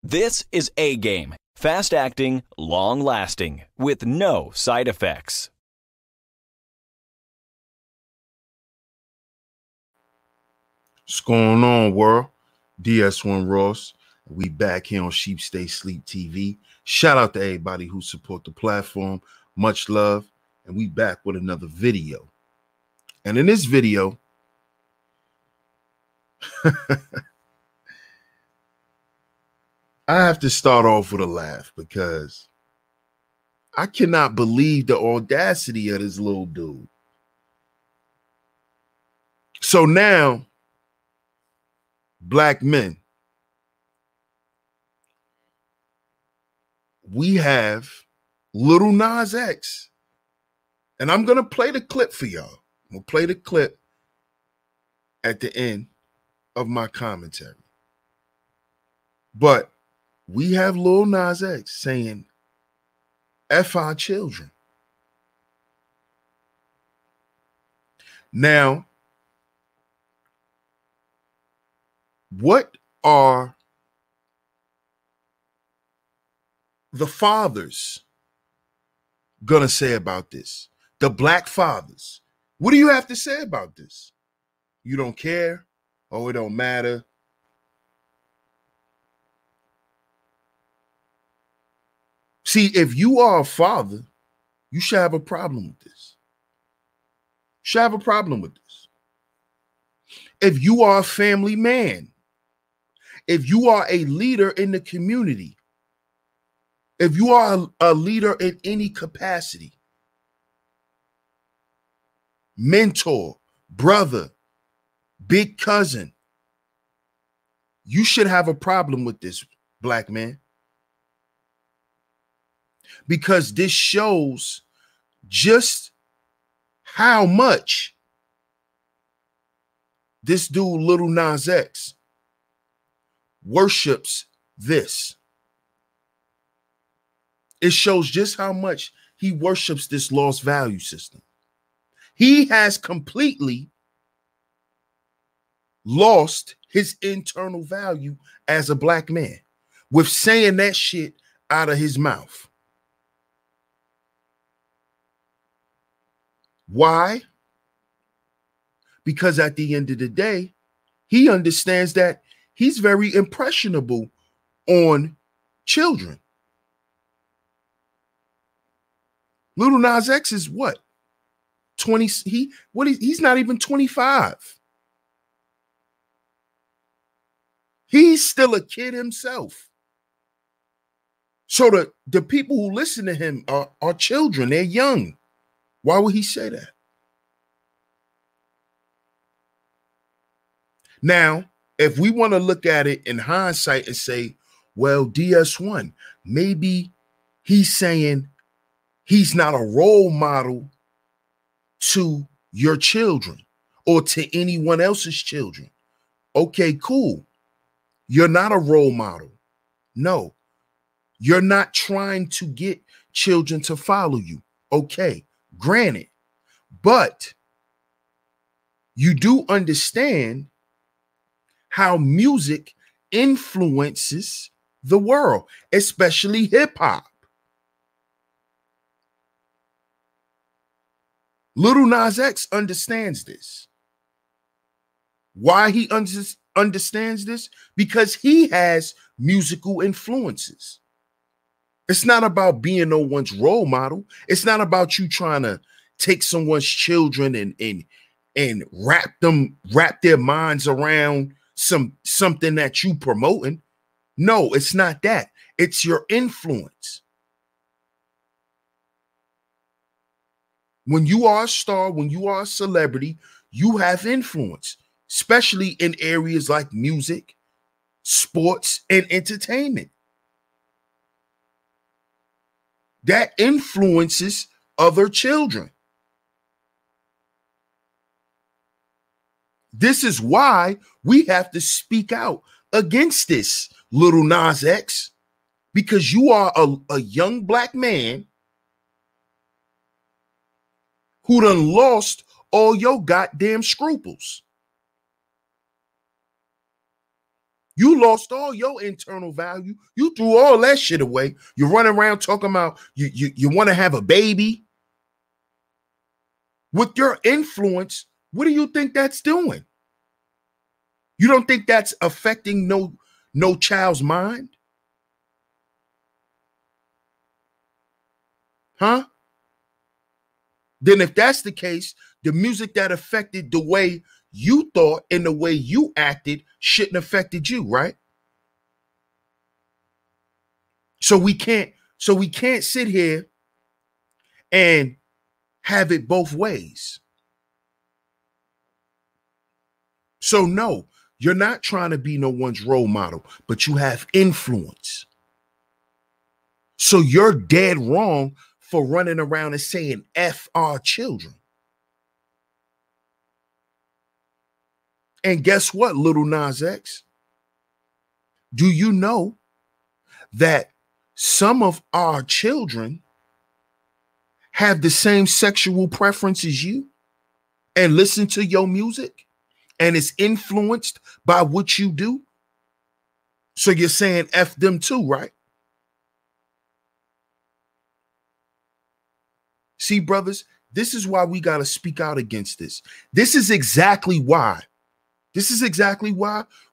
This is A-Game. Fast acting, long lasting, with no side effects. What's going on, world? DS1 Ross. We back here on Sheep Stay Sleep TV. Shout out to everybody who support the platform. Much love. And we back with another video. And in this video, I have to start off with a laugh because I cannot believe the audacity of this little dude. So now, black men, we have Lil Nas X. And I'm going to play the clip for y'all. I'm going to play the clip at the end of my commentary. But we have Lil Nas X saying, F our children. Now, what are the fathers going to say about this? The black fathers. What do you have to say about this? You don't care? Oh, it don't matter. See, if you are a father, you should have a problem with this. You should have a problem with this. If you are a family man, if you are a leader in the community, if you are a leader in any capacity, mentor, brother, big cousin, you should have a problem with this, black man. Because this shows just how much this dude, Lil Nas X, worships this. It shows just how much he worships this lost value system. He has completely lost his internal value as a black man with saying that shit out of his mouth. Why? Because at the end of the day, he understands that he's very impressionable on children. Lil Nas X is what? 20, he's not even 25. He's still a kid himself. So the people who listen to him are children, they're young. Why would he say that? Now, if we want to look at it in hindsight and say, well, DS1, maybe he's saying he's not a role model to your children or to anyone else's children. Okay, cool. You're not a role model. No, you're not trying to get children to follow you. Okay, granted, but you do understand how music influences the world, especially hip hop. Lil Nas X understands this. Why he understands this? Because he has musical influences. It's not about being no one's role model. It's not about you trying to take someone's children and wrap their minds around something that you promoting. No, it's not that. It's your influence. When you are a star, when you are a celebrity, you have influence, especially in areas like music, sports, and entertainment. That influences other children. This is why we have to speak out against this, Lil Nas X, because you are a young black man who done lost all your goddamn scruples. You lost all your internal value. You threw all that shit away. You're running around talking about you want to have a baby. With your influence, what do you think that's doing? You don't think that's affecting no child's mind? Huh? Then if that's the case, the music that affected the way you thought and the way you acted shouldn't affected you, right? So we can't sit here and have it both ways. So no, you're not trying to be no one's role model, but you have influence. So you're dead wrong for running around and saying F our children. And guess what, Little Nas X? Do you know that some of our children have the same sexual preference as you and listen to your music and it's influenced by what you do? So you're saying F them too, right? See, brothers, this is why we got to speak out against this. This is exactly why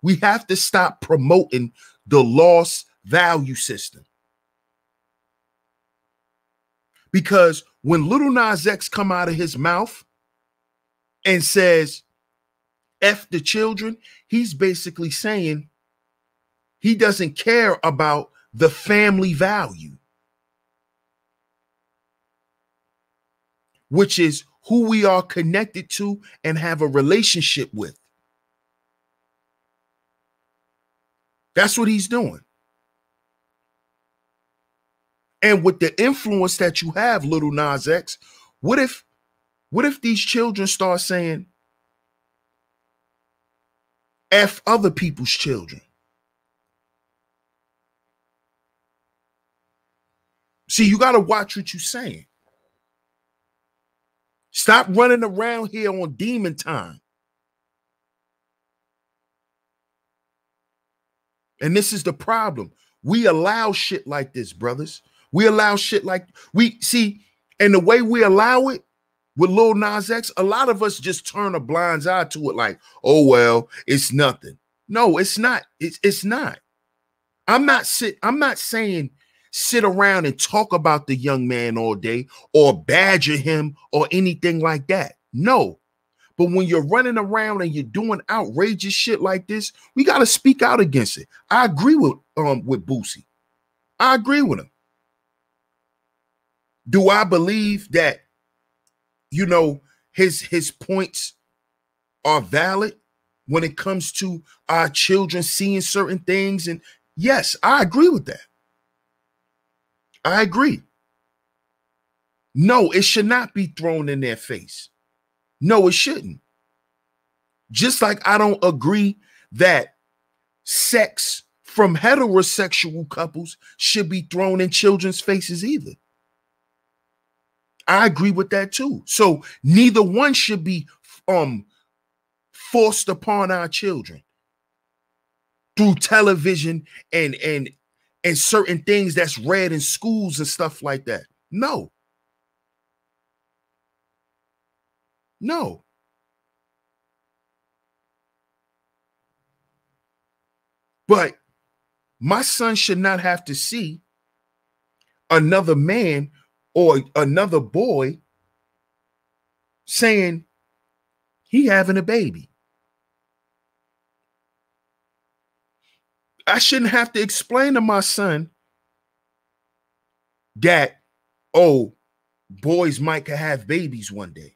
we have to stop promoting the lost value system. Because when Little Nas X come out of his mouth and says, F the children, he's basically saying he doesn't care about the family value, which is who we are connected to and have a relationship with. That's what he's doing. And with the influence that you have, Little Nas X, what if these children start saying F other people's children? See, you got to watch what you're saying. Stop running around here on demon time. And this is the problem. We allow shit like this, brothers. We allow shit like and the way we allow it with Lil Nas X, a lot of us just turn a blind eye to it like, oh, well, it's nothing. No, it's not. It's not. I'm not saying sit around and talk about the young man all day or badger him or anything like that. No. But when you're running around and you're doing outrageous shit like this, we got to speak out against it. I agree with Boosie. I agree with him. Do I believe that, you know, his points are valid when it comes to our children seeing certain things? And yes, I agree with that. I agree. No, it should not be thrown in their face. No, it shouldn't. Just like I don't agree that sex from heterosexual couples should be thrown in children's faces either. I agree with that too. So neither one should be forced upon our children through television and certain things that's read in schools and stuff like that. No. No. But my son should not have to see another man or another boy saying he having a baby. I shouldn't have to explain to my son that, oh, boys might have babies one day.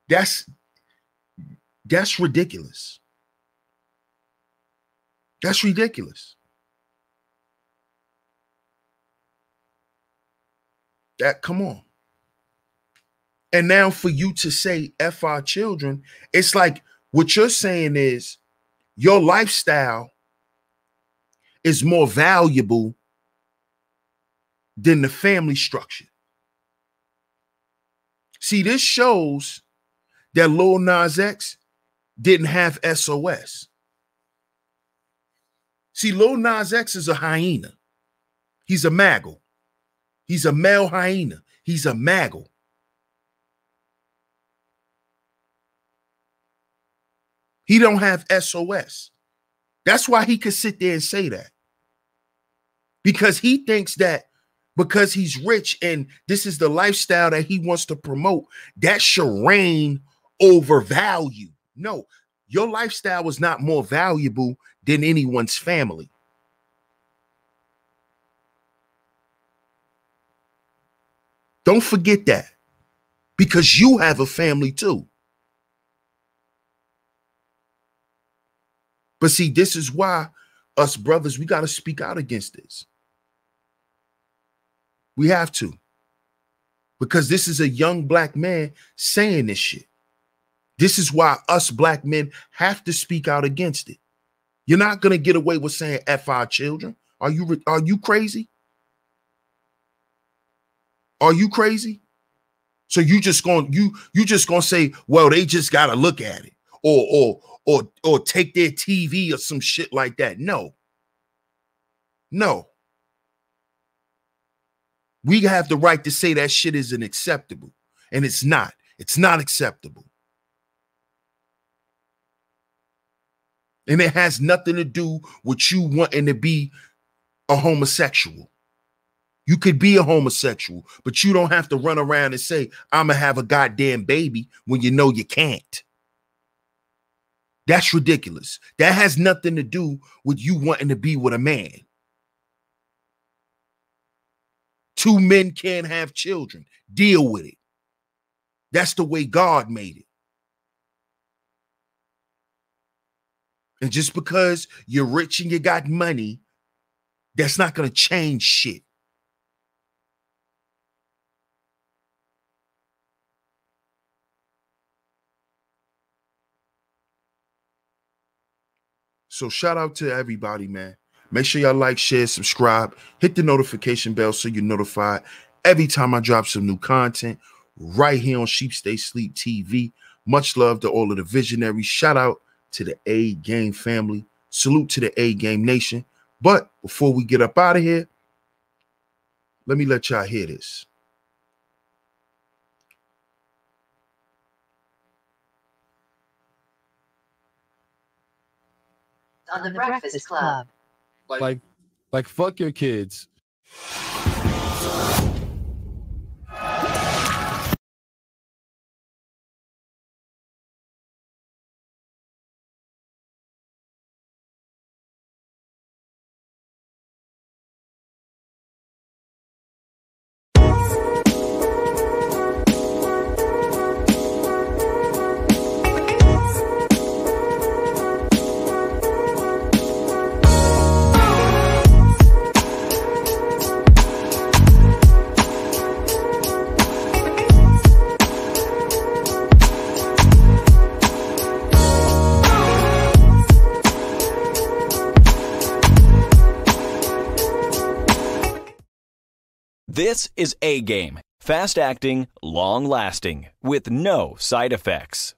That's ridiculous. That's ridiculous. Come on. And now for you to say F our children, it's like what you're saying is your lifestyle is more valuable than the family structure. See, this shows that Lil Nas X didn't have SOS. See, Lil Nas X is a hyena. He's a maggle. He's a male hyena. He's a maggle. He don't have SOS. That's why he could sit there and say that. Because he thinks that because he's rich and this is the lifestyle that he wants to promote, that should reign over value. No, your lifestyle is not more valuable than anyone's family. Don't forget that, because you have a family too. But see, this is why us brothers, we got to speak out against this. We have to. Because this is a young black man saying this shit. This is why us black men have to speak out against it. You're not going to get away with saying F our children. Are you crazy? Are you crazy? So you just going to say, well, they just got to look at it or take their TV or some shit like that. No. No. We have the right to say that shit isn't acceptable, and it's not. It's not acceptable. And it has nothing to do with you wanting to be a homosexual. You could be a homosexual, but you don't have to run around and say, I'm going to have a goddamn baby when you know you can't. That's ridiculous. That has nothing to do with you wanting to be with a man. Two men can't have children. Deal with it. That's the way God made it. And just because you're rich and you got money, that's not going to change shit. So shout out to everybody, man. Make sure y'all like, share, subscribe, hit the notification bell so you're notified every time I drop some new content right here on Sheep Stay Sleep TV. Much love to all of the visionaries. Shout out to the A Game family. Salute to the A Game Nation. But before we get up out of here, let me let y'all hear this. On the Breakfast Club. Like fuck your kids. This is A Game. Fast acting, long lasting, with no side effects.